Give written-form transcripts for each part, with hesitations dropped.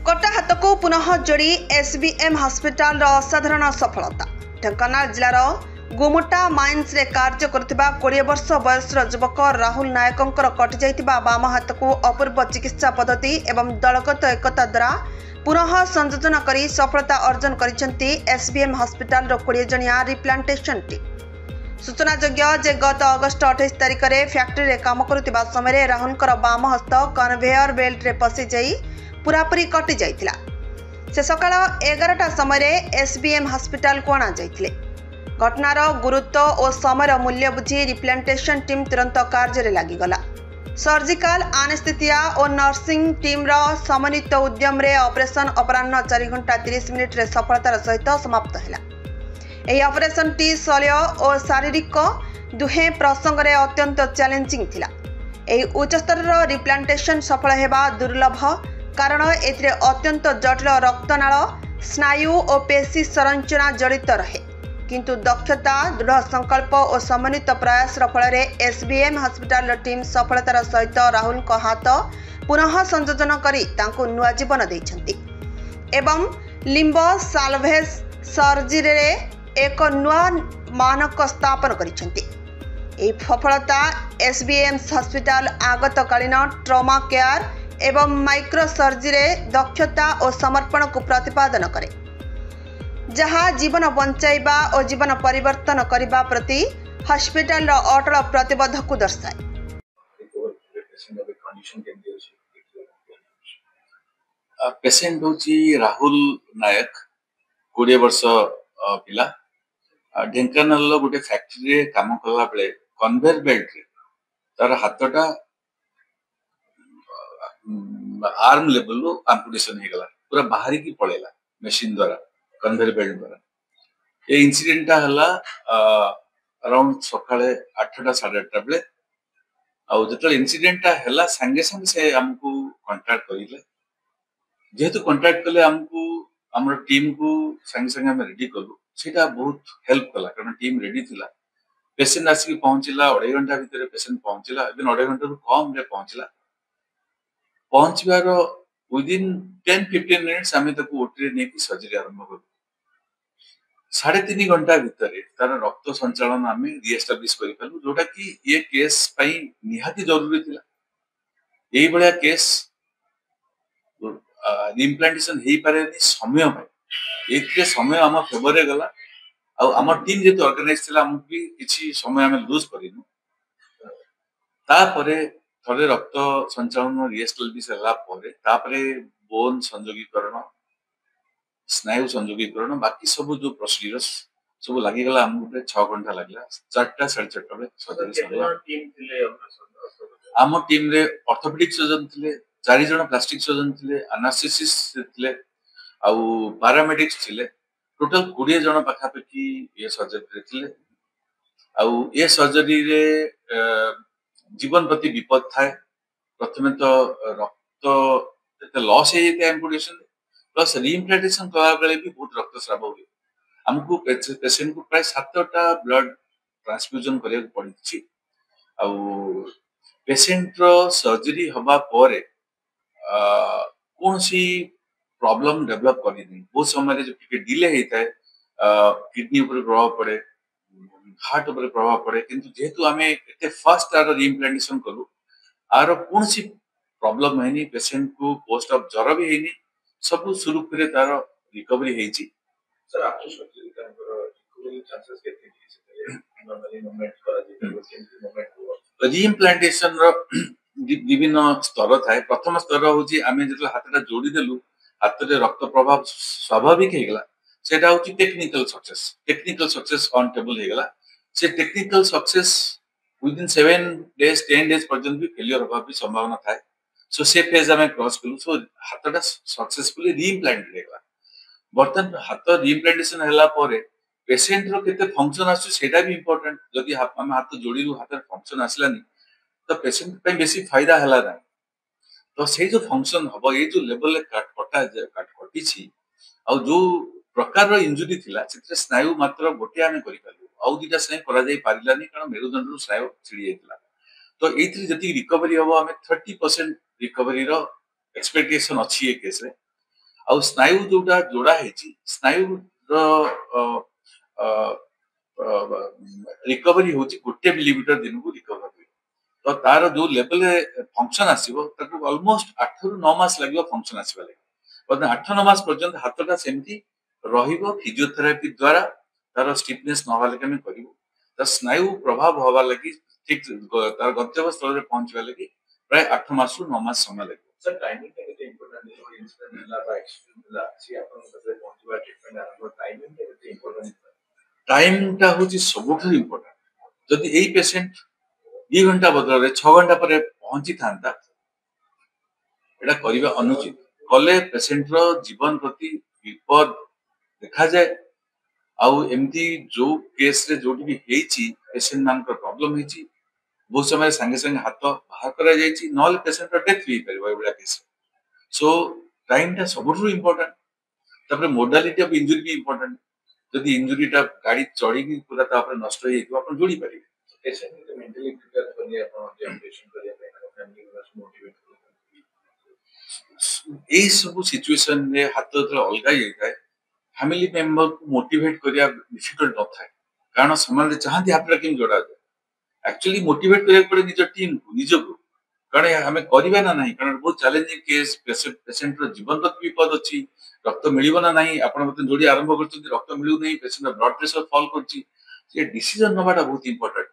कटा हाथ को पुनः जोड़ी एसबीएम हॉस्पिटल असाधारण सफलता। ढेंकानाल जिलार गुमुटा माइन्स रे कार्य करथिबा 20 वर्ष बयसर युवक राहुल नायकंकर कटि जाइतिबा बाम हाथ को अपूर्व चिकित्सा पद्धति एवं दलगत एकता द्वारा पुनः संयोजन करी सफलता अर्जन करिसेंती एसबीएम हॉस्पिटल रो 20 जणिया रिप्लांटेशन टीम। सूचनायोग्य जे गत अगस्ट 28 तारिख में फैक्ट्री रे काम करुतिबा समय राहुलकर बाम हस्त कन्वेयर बेल्ट रे पसि जाई पूरापूरी कटि जाइतिला। से सकाळ 11टा समय एसबीएम हॉस्पिटल को अणा जाइतिले। घटनार गुरुत्व और समय मूल्य बुझी रिप्लांटेशन टीम तुरंत कार्य रे लागिगला। सर्जिकल आनेस्थेसिया और नर्सिंग टीम रो समन्वित उद्यम रे ऑपरेशन अपराह्न 4 घंटा 30 मिनिट रे सफलतार सहित समाप्त हैला। एही ऑपरेशन टी शल्य और शारीरिक दुहे प्रसंग रे अत्यंत चैलेंजिंग थिला। एही उच्च स्तर रो रिप्लांटेशन सफल हेबा दुर्लभ कारण एथिरे अत्यंत जटिल रक्तनाल स्नायु और पेशी संरचना जड़ित रहे, किंतु दक्षता दृढ़ संकल्प और समन्वित प्रयास फल एसबीएम हॉस्पिटल टीम सफलतार सहित राहुल को हाथ पुनः संयोजन करी तांको नुआ जीवन देइछंती एवं लिम्ब साल्वेज सर्जरी रे एक नुआ मानक स्थापन करिछंती। एही सफलता एसबीएम हॉस्पिटल आगतकालीन ट्रॉमा केयर एवं माइक्रो सर्जरी दक्षता और समर्पण को प्रतिपादन करे, जहाँ जीवन बंचाइबा और जीवन परिवर्तन करने प्रति हॉस्पिटल अटल प्रतिबद्ध को दर्शाए। पेशेंट होची राहुल नायक 20 वर्ष पिला ढेंकानाल गोटे फैक्ट्री रे काम कला बेले कन्वेयर बेल्ट रे तार हाथटा आर्म लेवल आम्पुटेशन हो गला, पूरा बाहर की पड़ेला मशीन द्वारा कन्वेयर बेल्ट द्वारा। ये इंसिडेंट टा हला अराउंड सकाळे 8टा 8:30 बेले आउ जतले इंसिडेंट टा हला संगे संगे से हमको कांटेक्ट करिले। जेहेतु कांटेक्ट कले हमको हमर टीम को संगे संगे हम रेडी करू, सेटा बहुत हेल्प कला कारण टीम रेडी थिला। पेशेंट आसी पहुंचिला 2.5 घंटा भीतर पेशेंट पहुंचिला, इवन 2.5 घंटा रु कम रे पहुंचिला। पहुंचबार विदिन 10-15 मिनिट्स आमे ताको ओटी रे नेकी सर्जरी आरंभ करू। 3.5 घंटा भीतर तार रक्त संचालन आमे रीएस्टाब्लिश करि पालु, जोटा कि ये केस पई निहाती जरूरी थिला। एही बळिया केस इम्प्लांटेशन हेई पारे नि समय पई एके समय हम फेवर रे गला आ हमर टीम जे ऑर्गेनाइज थिला हम भी किछि समय हम लूज करिनु। ता परे थरे रक्त संचालन रीएस्टाब्लिश होला परे तापरे बोन संयोगीकरण स्नायु संयोगीकरण बाकी सब जो प्रोसीजर्स सब लागि गला हमके 6 घंटा लागला। 4टा 4:30 बजे सर्जरी हम टीम रे ऑर्थोपेडिक सर्जन थिले, 4 जण प्लास्टिक सर्जन थिले, एनास्थेसिस्ट थिले आ पैरामेडिक्स थिले। टोटल 20 जण पाखापाखि ये सर्जरी रे थिले। आ ये सर्जरी रे जीवन प्रति विपद थाए। प्रथमे तो रक्त जते लॉस हे जेते एम्पुटेशन प्लस रीइम्प्लांटेशन करा बेले भी बहुत रक्तस्राव हुए। हमको पेशेंट को प्राय 7टा ब्लड ट्रांसफ्यूजन करे पड़ी आ पेशेंट रो सर्जरी हबा परे कोनसी प्रॉब्लम डेवलप करी नहीं। बहुत समय जो डिले होता है किडनी ऊपर प्रभाव पड़े, हार्ट ऊपर प्रभाव पड़े, किंतु जेहेतु आमे एते फास्ट आर रीइम्प्लांटेशन करू आर कोनसी प्रॉब्लम हैनी। पेशेंट को पोस्ट ऑफ ज्वर भी हैनी, सब सुरुखुरे तार रिकवरी हेची। सर आफ्टर सर्जरी का रिकवरी चांसेस केते छै नॉर्मली मूवमेंट करा जे रीइम्प्लांटेशन रो विभिन्न स्तर थाए। प्रथम स्तर होची आमे जतले हाथटा जोड़ी देलु हाथ रे रक्त प्रभाव स्वाभाविक हे गला, सेटा होची टेक्निकल सक्सेस ऑन टेबल हे गला। से technical success within 7 days 10 days पर्यंत भी फेलियर होबा भी संभावना थाए। सो से फेज आमे क्रॉस कलु, सो हाथटा सक्सेसफुली रीइम्प्लांटेड हे गला। बर्तन हाथ रीइम्प्लांटेशन हैला परे पेशेंट रो केते फंक्शन आसु सेटा भी इंपोर्टेंट। जदि हम हाथ जोड़ीलु हाथ फंक्शन आसलानी तो पेशेंट पे बेसी फायदा हैला ना। तो से जो फंक्शन हबो ए जो लेवल ले कटी छी आ जो प्रकार रो इंजुरी थिला सेते स्नायु मात्र गोटे आमे करि पालु, आ दुटा स्नायु करा जाई पारिलानी कारण मेरुदंड रो स्नायु छिड़ी जाइतला। तो एथि जति रिकवरी हबो हमें 30% रिकवरी रो एक्सपेक्टेशन अच्छी है केस रे आ स्नायु जोटा जोड़ा है स्नायु रो रिकवरी होची गोटे मिलीमीटर दिन को रिकवर हुए तो तार जो लेवल फंक्शन आसीबो ताको ऑलमोस्ट 8 रु 9 मास लागो फंक्शन आसीबा लागि बट 8 9 मास पर्यंत हाथटा सेमती रहिबो फिजियोथेरापी द्वारा तार स्टिफनेस न वाले के करिवो त स्नायु प्रभाव होवा लागि ठीक तार गंतव्य स्थल रे पहुंचवा लागि प्राय 8 मास रु 9 मास समय लागि सर टाइमिंग केते इंपोर्टेंट है इंसिडेंट ला बा एक्सीडेंट ला सी आपन सबसे पहुंचवा ट्रीटमेंट आरंभ टाइमिंग केते इंपोर्टेंट टाइम टा होची सबठु इंपोर्टेंट जदि एई पेशेंट 2 घंटा बदल 6 घंटा पर पहुंची थांता एटा करिबा अनुचित कले पेशेंट रो जीवन प्रति विपद देखा जाए आउ एमती जो केस रे जोटी भी हेची पेशेंट मान को प्रॉब्लम हेची बहुत समय संगे संगे हाथ बाहर करा जायची नॉल पेशेंट रो डेथ भी परिबा एबला केस सो टाइम टा सबठु इंपोर्टेंट तबरे मोडालिटी ऑफ इंजुरी भी इंपोर्टेंट जदि इंजुरी टा गाड़ी चढ़ी की पूरा तापर नष्ट होई तो अपन जोड़ी पारिबे पेशेंट को मेंटली प्रिपेयर करने अपन जेनरेशन करिया पे फैमिली को मोटिवेट एई सब सिचुएशन रे हाथ तो अलगा जाय फैमिली मेंबर को मोटिवेट करिया डिफिकल्ट न थाए कारण समाज चाहती हाथ किम जोड़ा जाए एक्चुअली मोटिवेट करिया पड़े निज टीम को निज को कारण हमें करिबा ना नहीं कारण बहुत चैलेंजिंग केस पेशेंट रो जीवन प्रति विपद अछि रक्त मिलिबो ना नहीं आपण मते जोड़ी आरंभ करछन रक्त मिलु नहीं पेशेंट रो ब्लड प्रेशर फॉल करछि ये डिसीजन नबाटा बहुत इंपोर्टेंट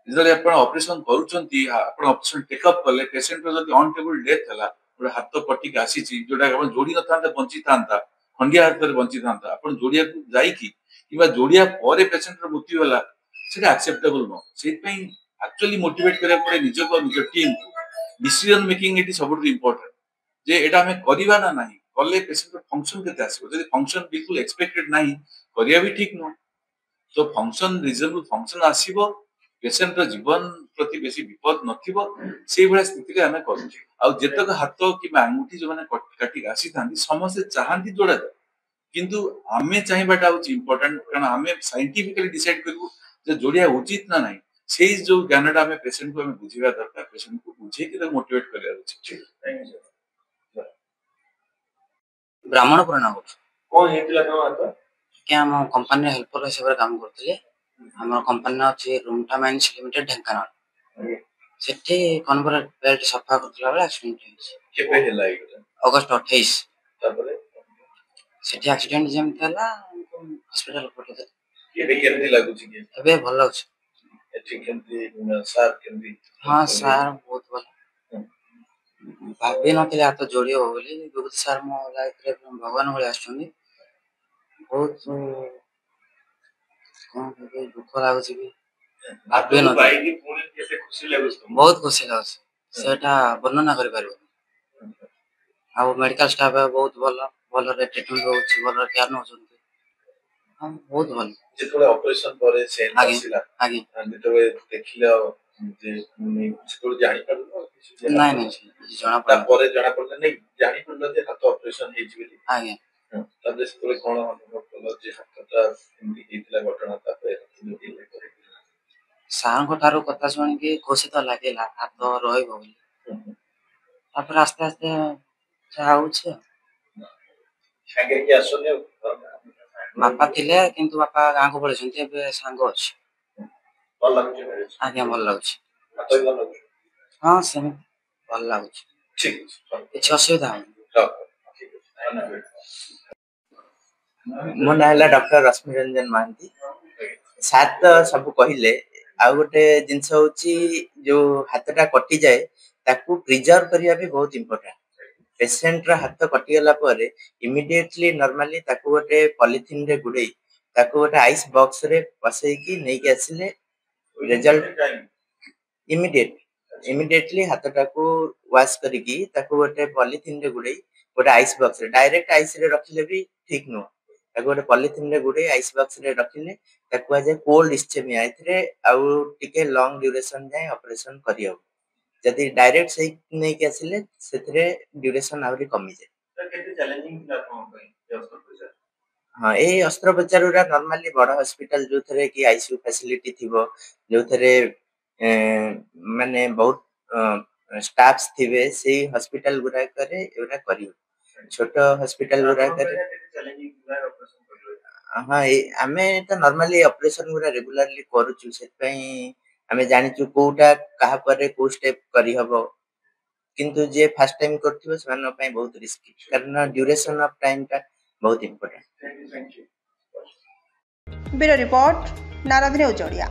जदि आपण ऑपरेशन करूछंती आपण ऑपरेशन टेक अप करले पेशेंट रो जदि ऑन टेबल डेथ हला गोटे हाथ पट्टी के आसीची जोटा आपण जोड़ी न थांता बंची थांता खंडिया हाथ रे बंची थांता आपण जोड़िया को जाई की किबा जोड़िया परे पेशेंट रो मृत्यु होला सेटा एक्सेप्टेबल न सेत पई एक्चुअली मोटिवेट करे पड़े निज को निज टीम को डिसीजन मेकिंग इट इज सबटू इंपोर्टेंट जे एटा हमें करिबा ना नहीं कले पेशेंट रो फंक्शन केते आसीबो जदि फंक्शन बिल्कुल एक्सपेक्टेड नहीं करिया भी ठीक न तो फंक्शन रिजनेबल फंक्शन आसीबो पेशेंट रो जीवन प्रति बेसी विपद नथिबो सेही बडा स्थिति रे हमें करू आ जेतक हाथ कि अंगुठी जो माने काटी आसी थांती समस्त चाहंती जोड़ा जाए किंतु आमे चाहिबाटा होची इंपोर्टेंट कारण आमे साइंटिफिकली डिसाइड करबो जे जोड़िया उचित ना नहीं सेही जो ज्ञानटा हमें पेशेंट को हमें बुझिबा दरकार पेशेंट को बुझे कि मोटिवेट करिया उचित थैंक यू ब्राह्मणपुर ना कोन हेतिला काम आता क्या हम कंपनी हेल्पर हिसाब रे काम करथले हमर कंपनी ना अछि रूमटा माइंस लिमिटेड ढेंकानाल सेठी कन्वर बेल्ट सफा करथला बेला एक्सीडेंट होइछ केबे हेला इगटा अगस्त 28 तापरे सेठी एक्सीडेंट जेम थला हॉस्पिटल पठे केबे केमती लागु छी के एबे भल लागछ एठी केमती सर केमती हां सर बहुत भल भाबी नथिले हाथ जोड़ियो बोली गुप्त सर मो लाइफ रे भगवान होले आछनी बहुत कोन के दुख लागछ भी भाबी न भाई की पुणे केते खुशी लागछ बहुत खुशी लागछ सेटा वर्णना करि पारिबो आ मेडिकल स्टाफ बहुत भल भल रे ट्रीटमेंट होछ भल केयर न होछंती हम बहुत भल जेतले ऑपरेशन करे से आसीला आगे जेतले देखिला जे सेतले जानि पारलो नहीं नहीं जना ता परे जना पड़ले नहीं जानि पारलो जे हाथ ऑपरेशन हेछि बेली आगे तबे सेतले कोन अनुभव कलो जे हाथटा एमती हेतिला घटना ता पे सार को तारो कथा सुन के खुशी तो लागेला हाथ रहइबो बोली तापर आस्ते आस्ते चाहू छे संगे के आसने बापा थिले किंतु बापा गां को पळे छन्ते बे सांग अछि भल लागछ आगे भल लागछ हाथ भल लागछ हां सेम भल लागछ ठीक किछ असुविधा मो ना है डॉक्टर रश्मि रंजन महांती सात तो सब कहले आ गोटे जिनस होची जो हाथटा कटि जाए ताकू प्रिजर्व करिया भी बहुत इंपोर्टेंट पेशेंट रा हाथ कटि गला परे इमीडिएटली नॉर्मली ताकू गोटे पॉलिथिन रे गुडे ताकू गोटे आइस बॉक्स रे पसई की नै के आसिले रिजल्ट इमीडिएटली हाथटा को वॉश करिकी ताकू गोटे पॉलिथिन रे गुडे गोटे आइस बॉक्स रे डायरेक्ट आइस रे रखिले भी ठीक नो ताकू गोटे पॉलिथिन रे गुडे आइस बॉक्स रे रखिले ताकू जे कोल्ड इस्चेमिया एथरे आउ टिके लॉन्ग ड्यूरेशन जाय ऑपरेशन करियो जदी डायरेक्ट सही नै के आसिले सेथरे ड्यूरेशन आवरी कमी जाय केते चैलेंजिंग थिला कोन पई अस्त्रोपचार हां ए अस्त्रोपचार रा नॉर्मली बड़ हॉस्पिटल जो थरे की आईसीयू फैसिलिटी थिबो जो थरे माने बहुत स्टाफ्स थिबे से हॉस्पिटल गुरा करे एवरा करियो छोट हॉस्पिटल गुरा करे चैलेंजिंग ऑपरेशन कर हाँ आमे तो नॉर्मली ऑपरेशन गुरा रेगुलरली करूछु से आमे जानिछु कोटा कहा पर को स्टेप करी हबो किंतु जे फर्स्ट टाइम करथिबो समान पई बहुत रिस्की कारण ड्यूरेशन ऑफ टाइम का बहुत important thank you bureau report Narad news Odia.